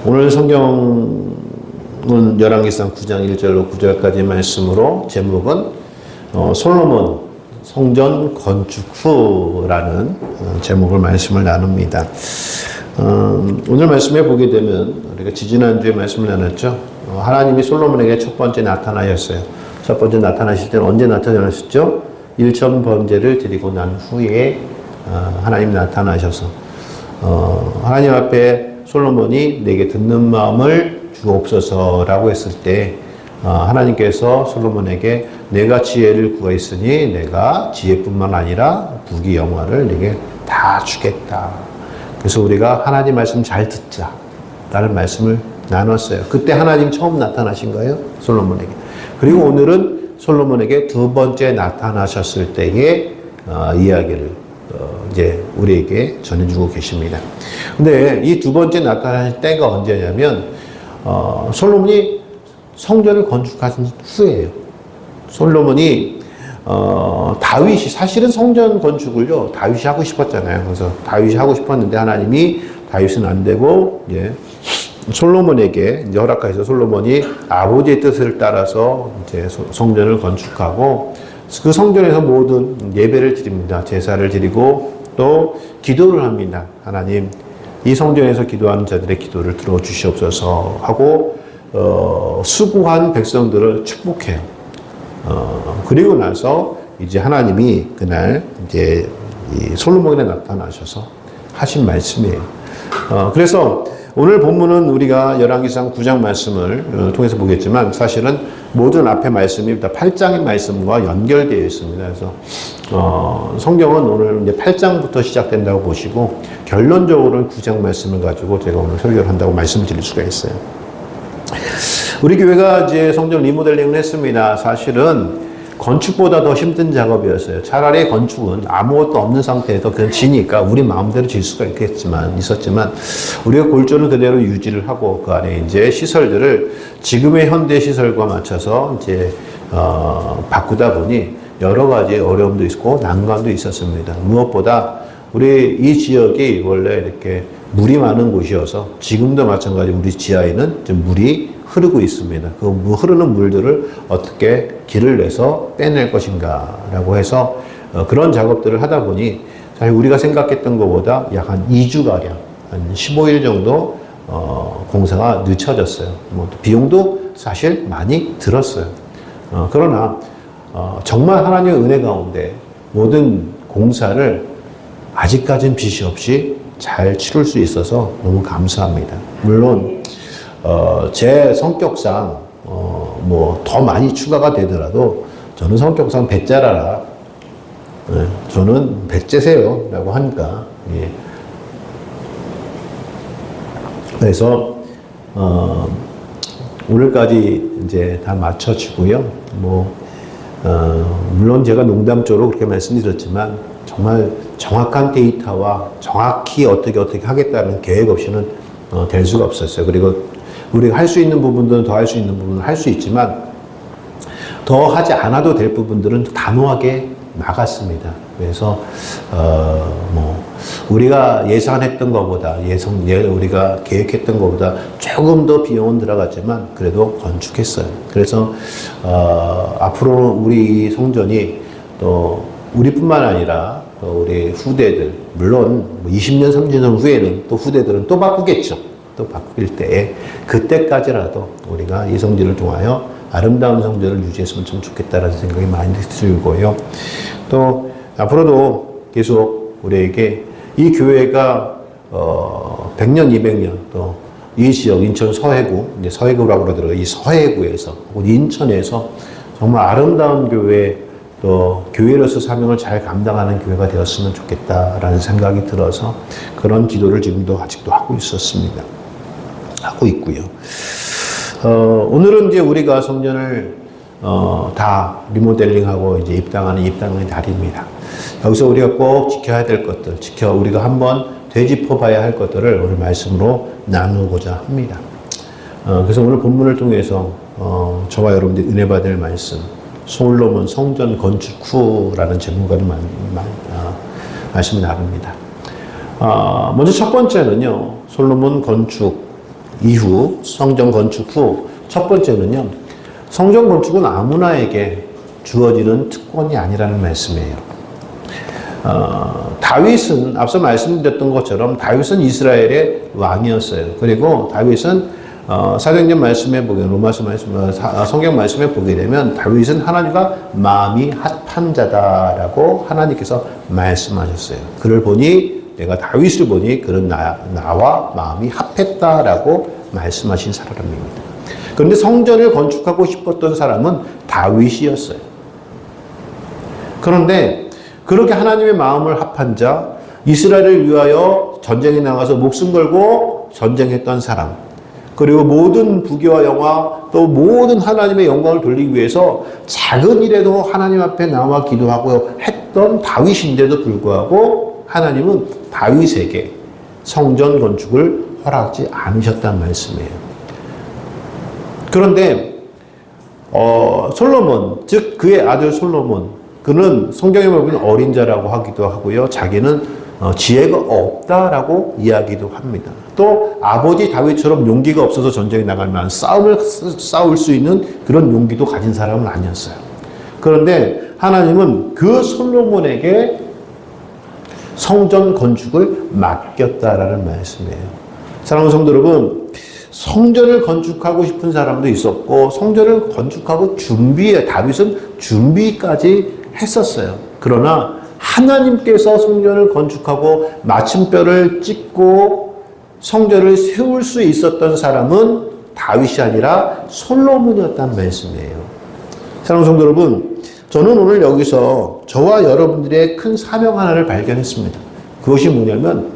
오늘 성경은 열왕기상 9장 1절로 9절까지 말씀으로 제목은 솔로몬 성전 건축 후라는 제목을 말씀을 나눕니다. 오늘 말씀에 보게 되면 우리가 지지난주에 말씀을 나눴죠. 하나님이 솔로몬에게 첫 번째 나타나셨어요. 첫 번째 나타나실 때는 언제 나타나셨죠? 일천 번제를 드리고 난 후에 하나님 나타나셔서 하나님 앞에 솔로몬이 내게 듣는 마음을 주옵소서라고 했을 때 하나님께서 솔로몬에게 내가 지혜를 구했으니 내가 지혜뿐만 아니라 부귀 영화를 내게 다 주겠다. 그래서 우리가 하나님 말씀 잘 듣자 라는 말씀을 나눴어요. 그때 하나님 처음 나타나신 거예요, 솔로몬에게. 그리고 오늘은 솔로몬에게 두 번째 나타나셨을 때의 이야기를 이제 우리에게 전해주고 계십니다. 근데 이 두 번째 나타나신 때가 언제냐면 솔로몬이 성전을 건축하신 후예요. 솔로몬이 다윗이 사실은 성전 건축을요 다윗이 하고 싶었잖아요. 그래서 다윗이 하고 싶었는데 하나님이 다윗은 안 되고 솔로몬에게 이제 허락하셔서 솔로몬이 아버지의 뜻을 따라서 이제 성전을 건축하고 그 성전에서 모든 예배를 드립니다. 제사를 드리고 또 기도를 합니다. 하나님, 이 성전에서 기도하는 자들의 기도를 들어주시옵소서 하고 수고한 백성들을 축복해요. 그리고 나서 이제 하나님이 그날 이제 이 솔로몬에 나타나셔서 하신 말씀이에요. 그래서 오늘 본문은 우리가 열왕기상 9장 말씀을 통해서 보겠지만 사실은 모든 앞에 말씀이 다 8장의 말씀과 연결되어 있습니다. 그래서 성경은 오늘 이제 8장부터 시작된다고 보시고 결론적으로는 9장 말씀을 가지고 제가 오늘 설교를 한다고 말씀드릴 수가 있어요. 우리 교회가 이제 성전 리모델링을 했습니다. 사실은 건축보다 더 힘든 작업이었어요. 차라리 건축은 아무것도 없는 상태에서 그냥 지니까 우리 마음대로 질 수가 있었지만 우리가 골조는 그대로 유지를 하고 그 안에 이제 시설들을 지금의 현대 시설과 맞춰서 이제 바꾸다 보니 여러 가지 어려움도 있고 난관도 있었습니다. 무엇보다 우리 이 지역이 원래 이렇게 물이 많은 곳이어서 지금도 마찬가지 우리 지하에는 좀 물이 흐르고 있습니다. 그 흐르는 물들을 어떻게 길을 내서 빼낼 것인가라고 해서 그런 작업들을 하다 보니 사실 우리가 생각했던 것보다 약 한 2주가량, 한 15일 정도 공사가 늦춰졌어요. 비용도 사실 많이 들었어요. 그러나 정말 하나님의 은혜 가운데 모든 공사를 아직까지는 빚이 없이 잘 치룰 수 있어서 너무 감사합니다. 물론 제 성격상 더 많이 추가가 되더라도 저는 성격상 배짜라라 저는 배째세요 라고 하니까 그래서 오늘까지 이제 다 맞춰지고요. 물론 제가 농담조로 그렇게 말씀드렸지만 정말 정확한 데이터와 정확히 어떻게 하겠다는 계획 없이는 될 수가 없었어요. 그리고 우리가 할 수 있는 부분들은 더 할 수 있는 부분은 할 수 있지만 더 하지 않아도 될 부분들은 단호하게 막았습니다. 그래서 우리가 예상했던 것보다 우리가 계획했던 것보다 조금 더 비용은 들어갔지만 그래도 건축했어요. 그래서 앞으로 우리 성전이 또 우리뿐만 아니라 또 우리 후대들 물론 20년 30년 후에는 또 후대들은 또 바꾸겠죠. 또 바뀔 때에 그때까지라도 우리가 이 성전을 통하여 아름다운 성전을 유지했으면 참 좋겠다라는 생각이 많이 들고요. 또 앞으로도 계속 우리에게 이 교회가 100년, 200년 또 이 지역 인천 서해구, 이제 서해구라고 그러더라고요. 이 서해구에서 혹은 인천에서 정말 아름다운 교회 또 교회로서 사명을 잘 감당하는 교회가 되었으면 좋겠다라는 생각이 들어서 그런 기도를 지금도 아직도 하고 있고요. 오늘은 이제 우리가 성전을 다 리모델링하고 이제 입당의 날입니다. 여기서 우리가 꼭 지켜야 될 것들, 우리가 한번 되짚어봐야 할 것들을 오늘 말씀으로 나누고자 합니다. 그래서 오늘 본문을 통해서 저와 여러분들이 은혜 받을 말씀, 솔로몬 성전 건축 후라는 제목으로 말씀을 나눕니다. 먼저 첫 번째는요, 솔로몬 건축 이후, 성전 건축 후, 첫 번째는요, 성전 건축은 아무나에게 주어지는 특권이 아니라는 말씀이에요. 다윗은 앞서 말씀드렸던 것처럼 다윗은 이스라엘의 왕이었어요. 그리고 다윗은 사도행전 말씀에 보게, 로마서 말씀, 성경 말씀에 보게 되면 다윗은 하나님과 마음이 합한 자다라고 하나님께서 말씀하셨어요. 그를 보니 내가 다윗을 보니 그는 나와 마음이 합했다라고 말씀하신 사람입니다. 그런데 성전을 건축하고 싶었던 사람은 다윗이었어요. 그런데 그렇게 하나님의 마음을 합한 자, 이스라엘을 위하여 전쟁에 나가서 목숨 걸고 전쟁했던 사람, 그리고 모든 부귀와 영화, 또 모든 하나님의 영광을 돌리기 위해서 작은 일에도 하나님 앞에 나와 기도하고 했던 다윗인데도 불구하고 하나님은 다윗에게 성전 건축을 허락하지 않으셨다는 말씀이에요. 그런데 솔로몬, 즉 그의 아들 솔로몬, 그는 성경에 보면 어린 자라고 하기도 하고요. 자기는 지혜가 없다라고 이야기도 합니다. 또 아버지 다윗처럼 용기가 없어서 전쟁에 나갈 만한 싸울 수 있는 그런 용기도 가진 사람은 아니었어요. 그런데 하나님은 그 솔로몬에게 성전 건축을 맡겼다라는 말씀이에요. 사랑하는 성도 여러분, 성전을 건축하고 싶은 사람도 있었고 성전을 건축하고 다윗은 준비까지 했었어요. 그러나 하나님께서 성전을 건축하고 마침표를 찍고 성전을 세울 수 있었던 사람은 다윗이 아니라 솔로몬이었다는 말씀이에요. 사랑하는 성도 여러분, 저는 오늘 여기서 저와 여러분들의 큰 사명 하나를 발견했습니다. 그것이 뭐냐면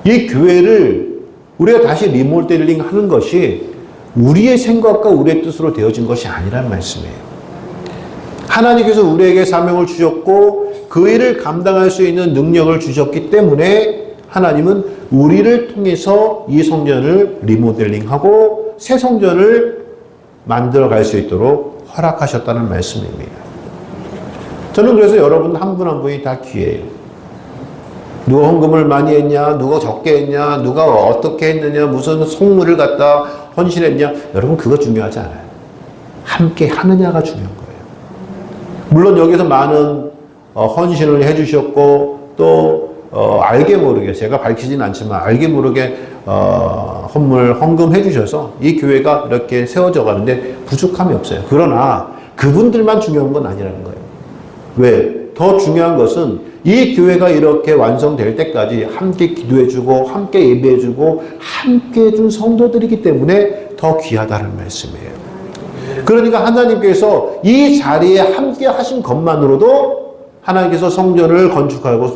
이 교회를 우리가 다시 리모델링 하는 것이 우리의 생각과 우리의 뜻으로 되어진 것이 아니란 말씀이에요. 하나님께서 우리에게 사명을 주셨고 그 일을 감당할 수 있는 능력을 주셨기 때문에 하나님은 우리를 통해서 이 성전을 리모델링하고 새 성전을 만들어 갈 수 있도록 허락하셨다는 말씀입니다. 저는 그래서 여러분 한 분 한 분이 다 귀해요. 누가 헌금을 많이 했냐, 누가 적게 했냐, 누가 어떻게 했느냐, 무슨 속물을 갖다 헌신했냐, 여러분 그거 중요하지 않아요. 함께 하느냐가 중요한 거예요. 물론 여기서 많은 헌신을 해주셨고 또 알게 모르게, 제가 밝히진 않지만 알게 모르게 헌금 해주셔서 이 교회가 이렇게 세워져 가는데 부족함이 없어요. 그러나 그분들만 중요한 건 아니라는 거예요. 왜? 더 중요한 것은 이 교회가 이렇게 완성될 때까지 함께 기도해주고 함께 예배해주고 함께 해준 성도들이기 때문에 더 귀하다는 말씀이에요. 그러니까 하나님께서 이 자리에 함께 하신 것만으로도 하나님께서 성전을 건축하고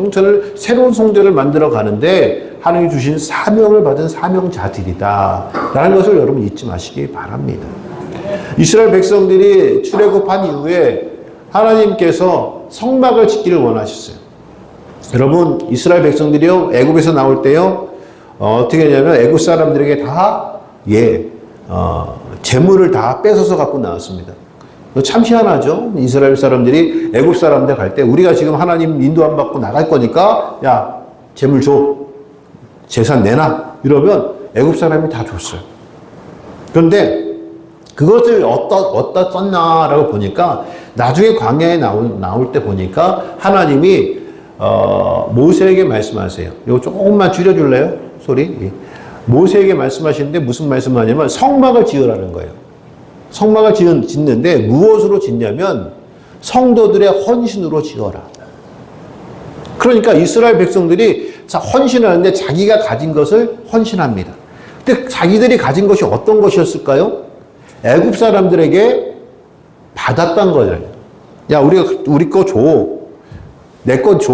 새로운 성전을 만들어 가는데 하나님이 주신 사명을 받은 사명자들이다 라는 것을 여러분 잊지 마시기 바랍니다. 이스라엘 백성들이 출애굽한 이후에 하나님께서 성막을 짓기를 원하셨어요. 여러분 이스라엘 백성들이요 애굽에서 나올 때요 어떻게 했냐면 애굽 사람들에게 다 재물을 다 뺏어서 갖고 나왔습니다. 참 희한하죠. 이스라엘 사람들이 애굽 사람들 갈 때 우리가 지금 하나님 인도 안 받고 나갈 거니까 야 재물 줘, 재산 내놔 이러면 애굽 사람이 다 줬어요. 그런데 그것을 어디다 썼나라고 보니까 나중에 광야에 나올 때 보니까 하나님이 모세에게 말씀하세요. 이거 조금만 줄여줄래요? 소리. 모세에게 말씀하시는데 무슨 말씀을 하냐면 성막을 지으라는 거예요. 성막을 짓는데 무엇으로 짓냐면 성도들의 헌신으로 지어라. 그러니까 이스라엘 백성들이 헌신하는데 자기가 가진 것을 헌신합니다. 근데 자기들이 가진 것이 어떤 것이었을까요? 애굽 사람들에게 받았던 거잖아요. 야, 우리 거 줘. 내 거 줘.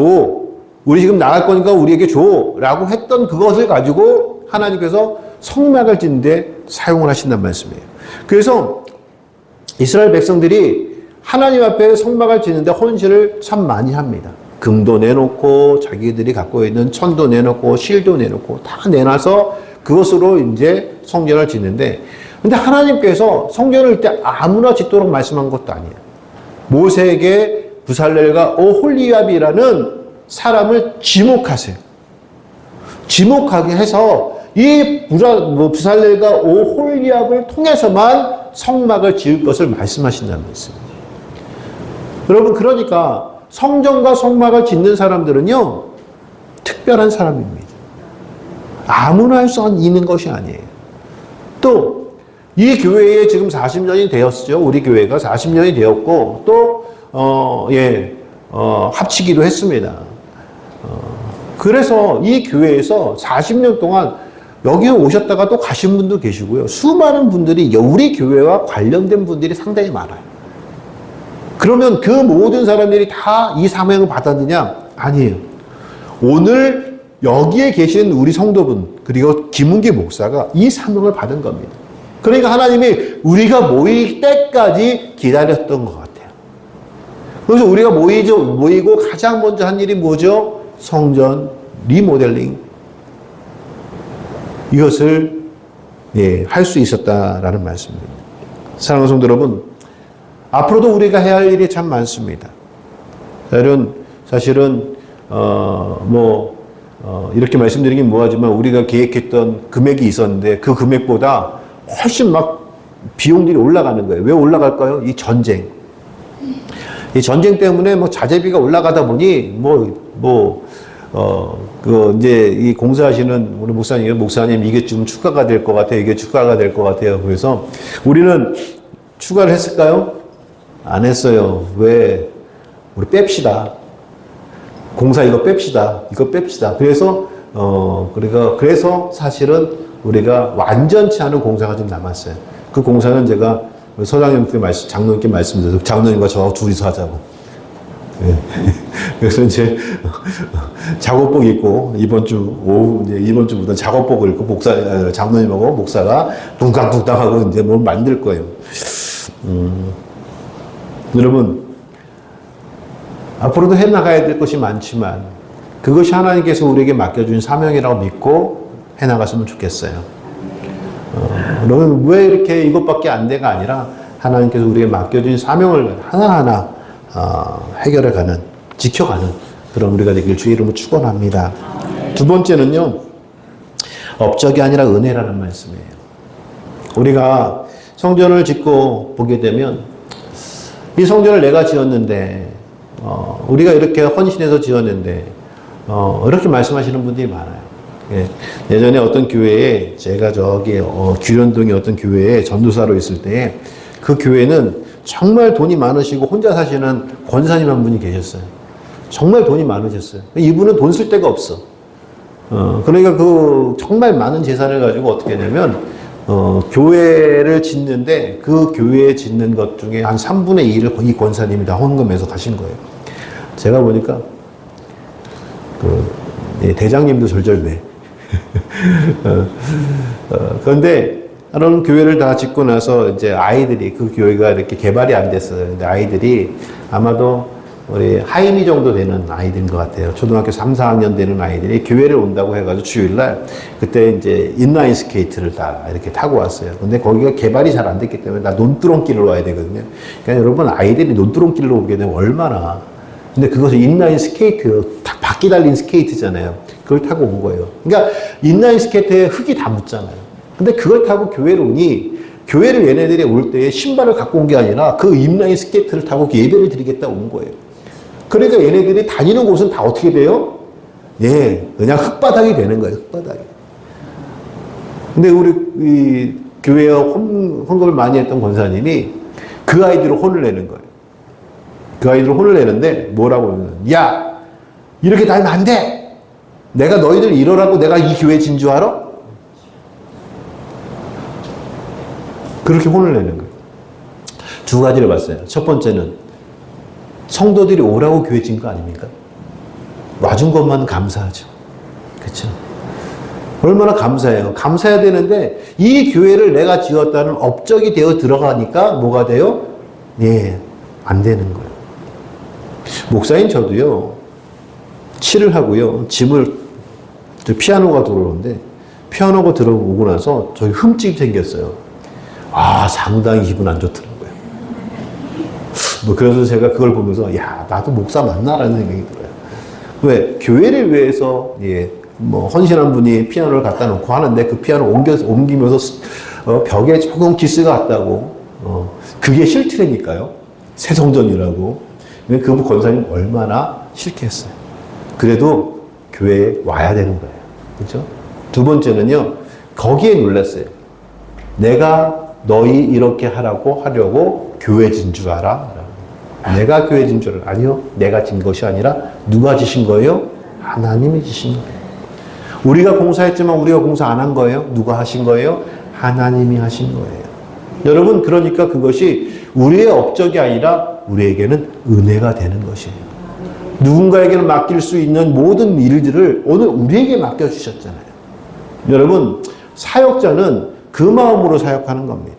우리 지금 나갈 거니까 우리에게 줘. 라고 했던 그것을 가지고 하나님께서 성막을 짓는데 사용을 하신단 말씀이에요. 그래서 이스라엘 백성들이 하나님 앞에 성막을 짓는데 헌신을 참 많이 합니다. 금도 내놓고 자기들이 갖고 있는 천도 내놓고 실도 내놓고 다 내놔서 그것으로 이제 성전을 짓는데 근데 하나님께서 성전을 때 아무나 짓도록 말씀한 것도 아니에요. 모세에게 부살렐과 오홀리압이라는 사람을 지목하세요. 지목하게 해서 이 부살렐과 오홀리압을 통해서만 성막을 지을 것을 말씀하신다는 말씀입니다. 여러분, 그러니까 성전과 성막을 짓는 사람들은요, 특별한 사람입니다. 아무나 할 수 있는 것이 아니에요. 또 이 교회에 지금 40년이 되었죠. 우리 교회가 40년이 되었고 또 합치기도 했습니다. 그래서 이 교회에서 40년 동안 여기 오셨다가 또 가신 분도 계시고요. 수많은 분들이 우리 교회와 관련된 분들이 상당히 많아요. 그러면 그 모든 사람들이 다 이 사명을 받았느냐? 아니에요. 오늘 여기에 계신 우리 성도분 그리고 김은기 목사가 이 사명을 받은 겁니다. 그러니까 하나님이 우리가 모일 때까지 기다렸던 것 같아요. 그래서 우리가 모이고 가장 먼저 한 일이 뭐죠? 성전 리모델링. 이것을 할 수 있었다라는 말씀입니다. 사랑하는 성도 여러분, 앞으로도 우리가 해야 할 일이 참 많습니다. 사실은 이렇게 말씀드리긴 뭐하지만 우리가 계획했던 금액이 있었는데 그 금액보다 훨씬 막 비용들이 올라가는 거예요. 왜 올라갈까요? 이 전쟁. 이 전쟁 때문에 자재비가 올라가다 보니 이제 이 공사하시는 우리 목사님 이게 좀 추가가 될 것 같아요. 이게 추가가 될 것 같아요. 그래서 우리는 추가를 했을까요? 안 했어요. 왜? 우리 뺍시다. 공사 이거 뺍시다. 이거 뺍시다. 그래서 사실은 우리가 완전치 않은 공사가 좀 남았어요. 그 공사는 제가 서장님께 장로님께 말씀드려서 장로님과 저하고 둘이서 하자고. 그래서 이제 작업복 입고 이번 주부터 작업복을 입고 장로님하고 목사가 둥강둥강 하고 이제 뭘 만들 거예요. 여러분, 앞으로도 해나가야 될 것이 많지만 그것이 하나님께서 우리에게 맡겨준 사명이라고 믿고 해나갔으면 좋겠어요. 여러분, 왜 이렇게 이것밖에 안 돼가 아니라 하나님께서 우리에게 맡겨준 사명을 하나하나 해결해가는, 지켜가는 그런 우리가 되길 주의 이름으로 축원합니다. 두 번째는요, 업적이 아니라 은혜라는 말씀이에요. 우리가 성전을 짓고 보게 되면 이 성전을 내가 지었는데 우리가 이렇게 헌신해서 지었는데 이렇게 말씀하시는 분들이 많아요. 예전에 어떤 교회에 제가 규련동의 어떤 교회에 전도사로 있을 때 그 교회는 정말 돈이 많으시고 혼자 사시는 권사님 한 분이 계셨어요. 정말 돈이 많으셨어요. 이분은 돈 쓸 데가 없어. 그러니까 그 정말 많은 재산을 가지고 어떻게 되냐면 교회를 짓는데 그 교회 짓는 것 중에 한 3분의 2를 이 권사님이 다 헌금해서 가신 거예요. 제가 보니까 대장님도 절절매. 그런데 그런 교회를 다 짓고 나서 이제 아이들이 그 교회가 이렇게 개발이 안 됐어요. 근데 아이들이 아마도 우리 하이미 정도 되는 아이들인 것 같아요. 초등학교 3, 4학년 되는 아이들이 교회를 온다고 해가지고 주일날 그때 이제 인라인 스케이트를 다 이렇게 타고 왔어요. 근데 거기가 개발이 잘 안 됐기 때문에 다 논두렁길로 와야 되거든요. 그러니까 여러분, 아이들이 논두렁길로 오게 되면 얼마나. 근데 그것을 인라인 스케이트, 다 바퀴 달린 스케이트잖아요. 그걸 타고 온 거예요. 그러니까 인라인 스케이트에 흙이 다 묻잖아요. 근데 그걸 타고 교회로 오니 교회를 얘네들이 올 때 신발을 갖고 온 게 아니라 그 인라인 스케이트를 타고 예배를 드리겠다 온 거예요. 그러니까 얘네들이 다니는 곳은 다 어떻게 돼요? 그냥 흙바닥이 되는 거예요. 흙바닥이. 근데 우리 이 교회에 헌금을 많이 했던 권사님이 그 아이들을 혼을 내는 거예요. 그 아이들을 혼을 내는데 뭐라고 하면, 야, 이렇게 다니면 안 돼. 내가 너희들 이러라고 내가 이 교회 진 줄 알아? 그렇게 혼을 내는 거예요. 두 가지를 봤어요. 첫 번째는 성도들이 오라고 교회 진 거 아닙니까? 와준 것만 감사하죠. 그렇죠? 얼마나 감사해요. 감사해야 되는데 이 교회를 내가 지었다는 업적이 되어 들어가니까 뭐가 돼요? 안 되는 거예요. 목사인 저도요, 칠을 하고요, 피아노가 들어오는데 피아노가 들어오고 나서 저기 흠집이 생겼어요. 상당히 기분 안 좋더라고요. 그래서 제가 그걸 보면서, 나도 목사 맞나라는 생각이 들어요. 왜? 교회를 위해서, 뭐 헌신한 분이 피아노를 갖다 놓고 하는데 그 피아노를 옮기면서 벽에 조금 기스가 왔다고. 그게 실트라니까요. 새 성전이라고. 그 권사님 얼마나 싫게 했어요. 그래도 교회에 와야 되는 거예요. 그렇죠? 두 번째는요. 거기에 놀랐어요. 내가 너희 이렇게 하려고 교회 진 줄 알아? 내가 교회 진 줄 알아? 아니요. 내가 진 것이 아니라 누가 지신 거예요? 하나님이 지신 거예요. 우리가 공사했지만 우리가 공사 안 한 거예요? 누가 하신 거예요? 하나님이 하신 거예요. 여러분, 그러니까 그것이 우리의 업적이 아니라 우리에게는 은혜가 되는 것이에요. 누군가에게는 맡길 수 있는 모든 일들을 오늘 우리에게 맡겨주셨잖아요. 여러분, 사역자는 그 마음으로 사역하는 겁니다.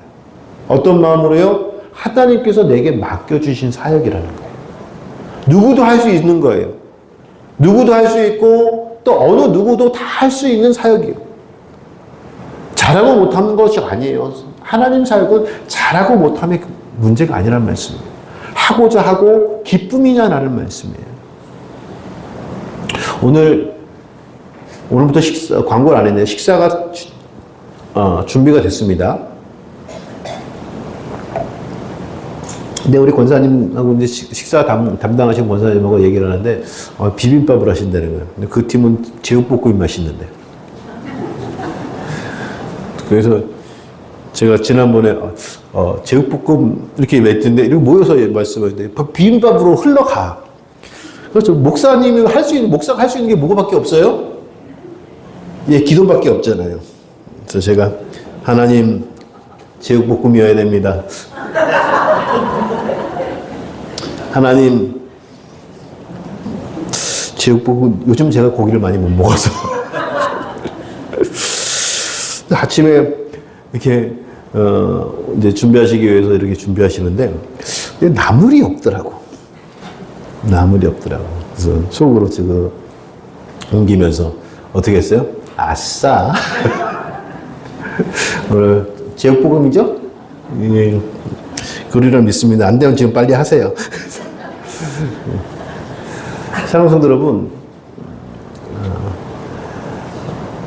어떤 마음으로요? 하나님께서 내게 맡겨주신 사역이라는 거예요. 누구도 할 수 있는 거예요. 누구도 할 수 있고 또 어느 누구도 다 할 수 있는 사역이에요. 잘하고 못하는 것이 아니에요. 하나님 사역은 잘하고 못함의 문제가 아니라는 말씀이에요. 하고자 하고 기쁨이냐라는 말씀이에요. 오늘부터 광고를 안 했네요. 식사가 준비가 됐습니다. 근데 우리 권사님하고 이제 식사 담당하신 권사님하고 얘기를 하는데 비빔밥을 하신다는 거예요. 근데 그 팀은 제육볶음이 맛있는데. 그래서 제가 지난번에 제육볶음 이렇게 맺던데 이렇게 모여서 말씀하는데 비빔밥으로 흘러가. 그렇죠. 목사가 할 수 있는 게 뭐가밖에 없어요? 예, 기도밖에 없잖아요. 그래서 제가 하나님 제육볶음이어야 됩니다. 하나님 제육볶음 요즘 제가 고기를 많이 못 먹어서 아침에 이렇게 이제 준비하시기 위해서 이렇게 준비하시는데 나물이 없더라고. 그래서 속으로 지금 옮기면서 어떻게 했어요? 아싸. 오늘 제육볶음이죠? 예. 그리를 믿습니다. 안 되면 지금 빨리 하세요. 사랑하는 성도 여러분,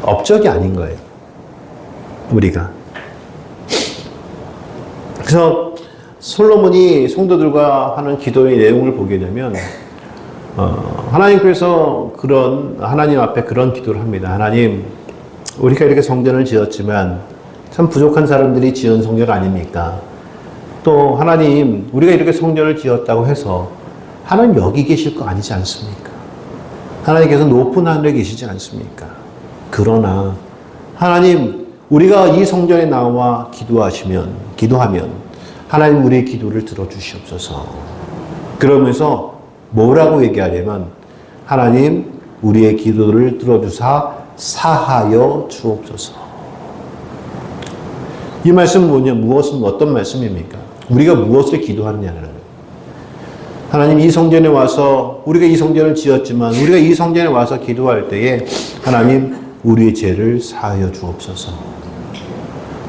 업적이 아닌 거예요. 우리가. 그래서 솔로몬이 성도들과 하는 기도의 내용을 보게 되면 하나님께서 하나님 앞에 그런 기도를 합니다. 하나님, 우리가 이렇게 성전을 지었지만 참 부족한 사람들이 지은 성전 아닙니까? 또 하나님, 우리가 이렇게 성전을 지었다고 해서 하나님 여기 계실 거 아니지 않습니까? 하나님께서 높은 하늘에 계시지 않습니까? 그러나 하나님, 우리가 이 성전에 나와 기도하면 하나님 우리의 기도를 들어주시옵소서. 그러면서 뭐라고 얘기하냐면 하나님 우리의 기도를 들어주사 사하여 주옵소서. 이 말씀은 무엇은 어떤 말씀입니까? 우리가 무엇을 기도하느냐는 거예요. 하나님 이 성전에 와서 우리가 이 성전을 지었지만 우리가 이 성전에 와서 기도할 때에 하나님 우리의 죄를 사하여 주옵소서.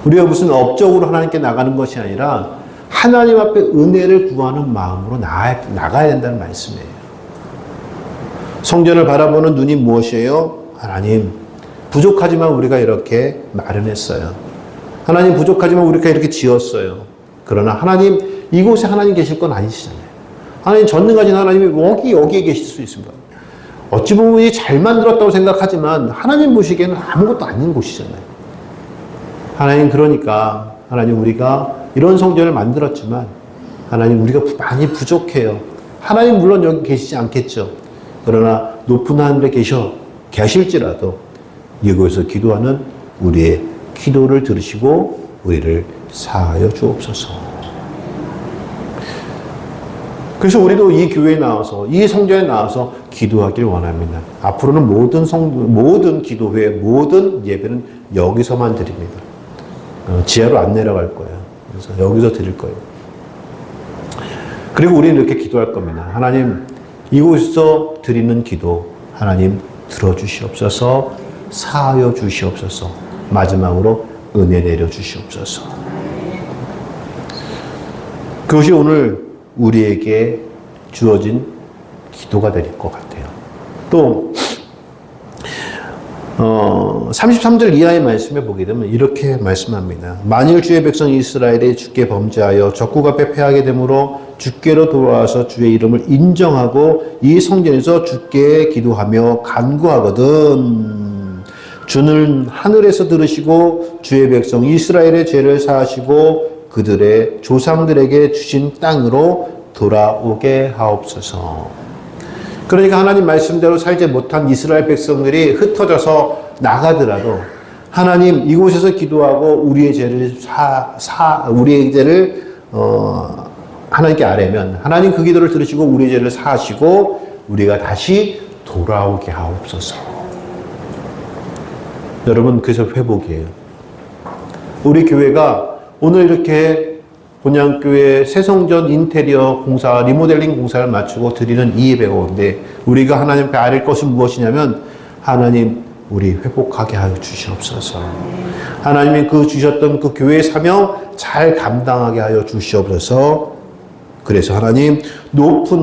우리가 무슨 업적으로 하나님께 나가는 것이 아니라 하나님 앞에 은혜를 구하는 마음으로 나가야 된다는 말씀이에요. 성전을 바라보는 눈이 무엇이에요? 하나님, 부족하지만 우리가 이렇게 마련했어요. 하나님, 부족하지만 우리가 이렇게 지었어요. 그러나 하나님, 이곳에 하나님 계실 건 아니시잖아요. 하나님, 전능하신 하나님이 여기에 계실 수 있습니다. 어찌 보면 이 잘 만들었다고 생각하지만 하나님 보시기에는 아무것도 아닌 곳이잖아요. 하나님, 그러니까 하나님, 우리가 이런 성전을 만들었지만 하나님, 우리가 많이 부족해요. 하나님 물론 여기 계시지 않겠죠. 그러나 높은 하늘에 계실지라도 이곳에서 기도하는 우리의 기도를 들으시고 우리를 사하여 주옵소서. 그래서 우리도 이 교회에 나와서, 이 성전에 나와서 기도하길 원합니다. 앞으로는 모든 기도회, 모든 예배는 여기서만 드립니다. 지하로 안 내려갈 거예요. 그래서 여기서 드릴 거예요. 그리고 우리는 이렇게 기도할 겁니다. 하나님, 이곳에서 드리는 기도, 하나님 들어주시옵소서, 사하여 주시옵소서, 마지막으로 은혜 내려 주시옵소서. 그것이 오늘 우리에게 주어진 기도가 될 것 같아요. 또 33절 이하의 말씀에 보게 되면 이렇게 말씀합니다. 만일 주의 백성 이스라엘이 주께 범죄하여 적국 앞에 패하게 되므로 주께로 돌아와서 주의 이름을 인정하고 이 성전에서 주께 기도하며 간구하거든 주는 하늘에서 들으시고 주의 백성 이스라엘의 죄를 사하시고 그들의 조상들에게 주신 땅으로 돌아오게 하옵소서. 그러니까 하나님 말씀대로 살지 못한 이스라엘 백성들이 흩어져서 나가더라도 하나님 이곳에서 기도하고 우리의 죄를 우리의 죄를 하나님께 아뢰면 하나님 그 기도를 들으시고 우리의 죄를 사하시고 우리가 다시 돌아오게 하옵소서. 여러분, 그래서 회복이에요. 우리 교회가 오늘 이렇게 본향교회 새성전 인테리어 공사, 리모델링 공사를 마치고 드리는 이 예배가 오는데 우리가 하나님 앞에 아뢰 것은 무엇이냐면 하나님 우리 회복하게 하여 주시옵소서. 하나님이 그 주셨던 그 교회의 사명 잘 감당하게 하여 주시옵소서. 그래서 하나님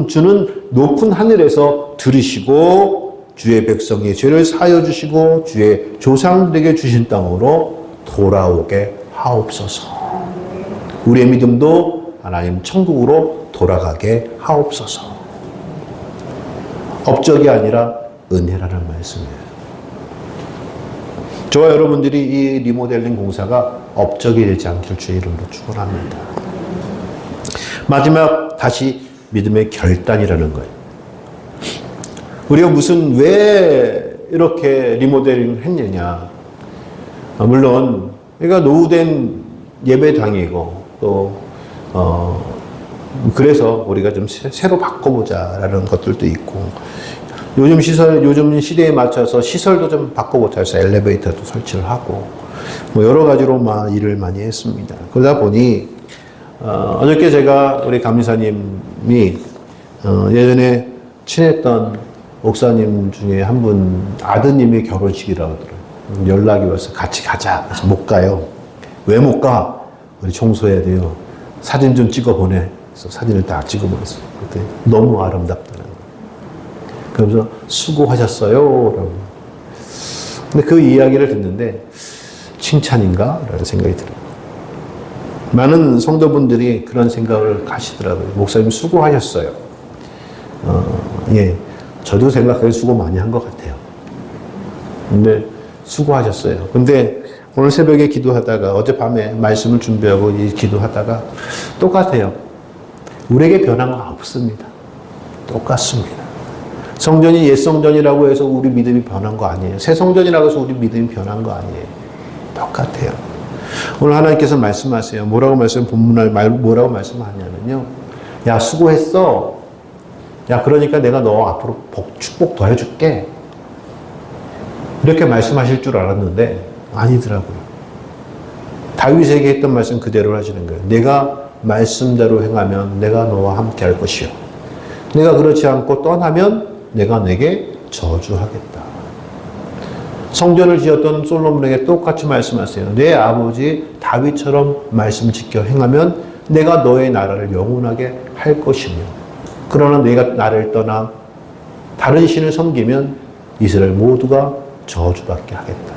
주는 높은 하늘에서 들으시고 주의 백성의 죄를 사하여 주시고 주의 조상들에게 주신 땅으로 돌아오게 하옵소서. 우리의 믿음도 하나님 천국으로 돌아가게 하옵소서. 업적이 아니라 은혜라는 말씀이에요. 저와 여러분들이 이 리모델링 공사가 업적이 되지 않길 주의 이름으로 축원합니다. 마지막 다시 믿음의 결단이라는 거예요. 우리가 왜 이렇게 리모델링 했느냐. 물론 우리가 노후된 예배당이고 또 그래서 우리가 좀 새로 바꿔보자라는 것들도 있고 요즘 시대에 맞춰서 시설도 좀 바꿔보자 해서 엘리베이터도 설치를 하고 여러 가지로 일을 많이 했습니다. 그러다 보니 어저께 제가 우리 감리사님이 예전에 친했던 목사님 중에 한 분 아드님의 결혼식이라고 하더라고요. 연락이 와서 같이 가자. 그래서 못 가요. 왜 못 가? 우리 청소해야 돼요. 사진 좀 찍어 보내. 그래서 사진을 다 찍어 보냈어요. 그때 너무 아름답다는 거예요. 그러면서 수고하셨어요. 라고. 근데 그 이야기를 듣는데 칭찬인가? 라는 생각이 들어요. 많은 성도분들이 그런 생각을 하시더라고요. 목사님 수고하셨어요. 예. 저도 생각하기에 수고 많이 한 것 같아요. 근데 수고하셨어요. 근데 오늘 새벽에 기도하다가 어젯밤에 말씀을 준비하고 기도하다가 똑같아요. 우리에게 변한 건 없습니다. 똑같습니다. 성전이 옛 성전이라고 해서 우리 믿음이 변한 거 아니에요. 새 성전이라고 해서 우리 믿음이 변한 거 아니에요. 똑같아요. 오늘 하나님께서 말씀하세요. 뭐라고 말씀하냐면요. 야, 수고했어. 야, 그러니까 내가 너 앞으로 축복 더 해줄게. 이렇게 말씀하실 줄 알았는데 아니더라고요. 다윗에게 했던 말씀 그대로 하시는 거예요. 내가 말씀대로 행하면 내가 너와 함께 할 것이요. 내가 그렇지 않고 떠나면 내가 내게 저주하겠다. 성전을 지었던 솔로몬에게 똑같이 말씀하세요. 내 아버지 다윗처럼 말씀 지켜 행하면 내가 너의 나라를 영원하게 할 것이며 그러나 내가 나를 떠나 다른 신을 섬기면 이스라엘 모두가 저주받게 하겠다.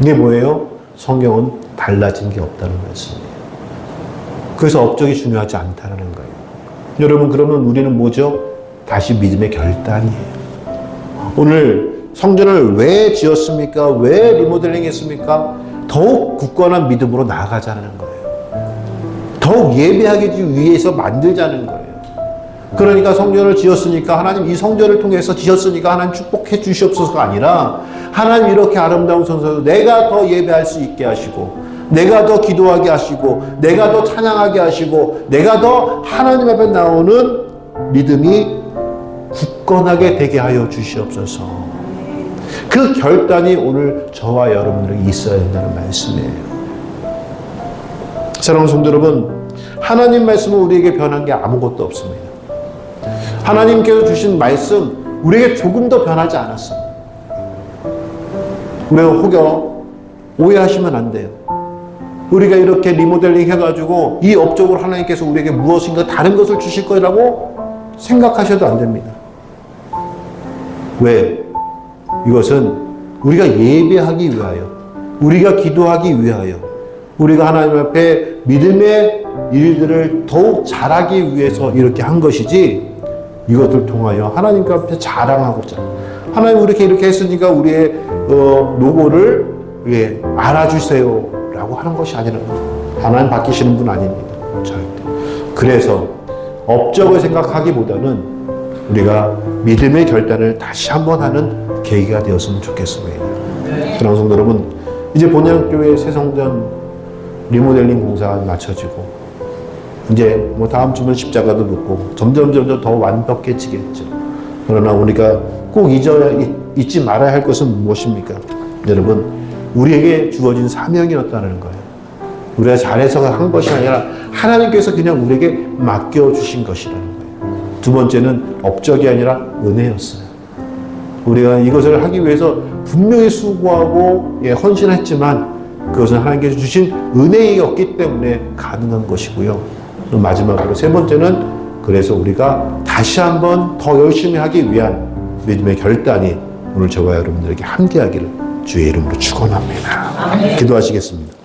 이게 뭐예요? 성경은 달라진 게 없다는 말씀이에요. 그래서 업적이 중요하지 않다는 거예요. 여러분, 그러면 우리는 뭐죠? 다시 믿음의 결단이에요. 오늘 성전을 왜 지었습니까? 왜 리모델링 했습니까? 더욱 굳건한 믿음으로 나아가자는 거예요. 더욱 예배하기 위해서 만들자는 거예요. 그러니까 성전을 지었으니까 하나님 이 성전을 통해서 지었으니까 하나님 축복해 주시옵소서가 아니라 하나님 이렇게 아름다운 성전을 내가 더 예배할 수 있게 하시고 내가 더 기도하게 하시고 내가 더 찬양하게 하시고 내가 더 하나님 앞에 나오는 믿음이 굳건하게 되게 하여 주시옵소서. 그 결단이 오늘 저와 여러분들에게 있어야 된다는 말씀이에요. 사랑하는 성도 여러분, 하나님 말씀은 우리에게 변한 게 아무것도 없습니다. 하나님께서 주신 말씀 우리에게 조금 더 변하지 않았습니다. 우리가 혹여 오해하시면 안 돼요. 우리가 이렇게 리모델링 해가지고 이 업적으로 하나님께서 우리에게 무엇인가 다른 것을 주실 거라고 생각하셔도 안 됩니다. 왜? 이것은 우리가 예배하기 위하여, 우리가 기도하기 위하여, 우리가 하나님 앞에 믿음의 일들을 더욱 잘하기 위해서 이렇게 한 것이지, 이것을 통하여 하나님 앞에 자랑하고자, 하나님 이렇게 했으니까 우리의 노고를 알아주세요 라고 하는 것이 아니라, 하나님 바뀌시는 분 아닙니다. 절대. 그래서 업적을 생각하기보다는 우리가 믿음의 결단을 다시 한번 하는 계기가 되었으면 좋겠습니다. 사랑하는 성도 여러분, 이제 본향교회 새성전 리모델링 공사가 마쳐지고, 이제 다음 주면 십자가도 놓고 점점 더 완벽해지겠죠. 그러나 우리가 꼭 잊지 말아야 할 것은 무엇입니까? 여러분, 우리에게 주어진 사명이었다는 거예요. 우리가 잘해서 한 것이 아니라 하나님께서 그냥 우리에게 맡겨주신 것이라는 거예요. 두 번째는 업적이 아니라 은혜였어요. 우리가 이것을 하기 위해서 분명히 수고하고 헌신했지만 그것은 하나님께서 주신 은혜였기 때문에 가능한 것이고요. 마지막으로 세 번째는, 그래서 우리가 다시 한번 더 열심히 하기 위한 믿음의 결단이 오늘 저와 여러분들에게 함께하기를 주의 이름으로 축원합니다. 기도하시겠습니다.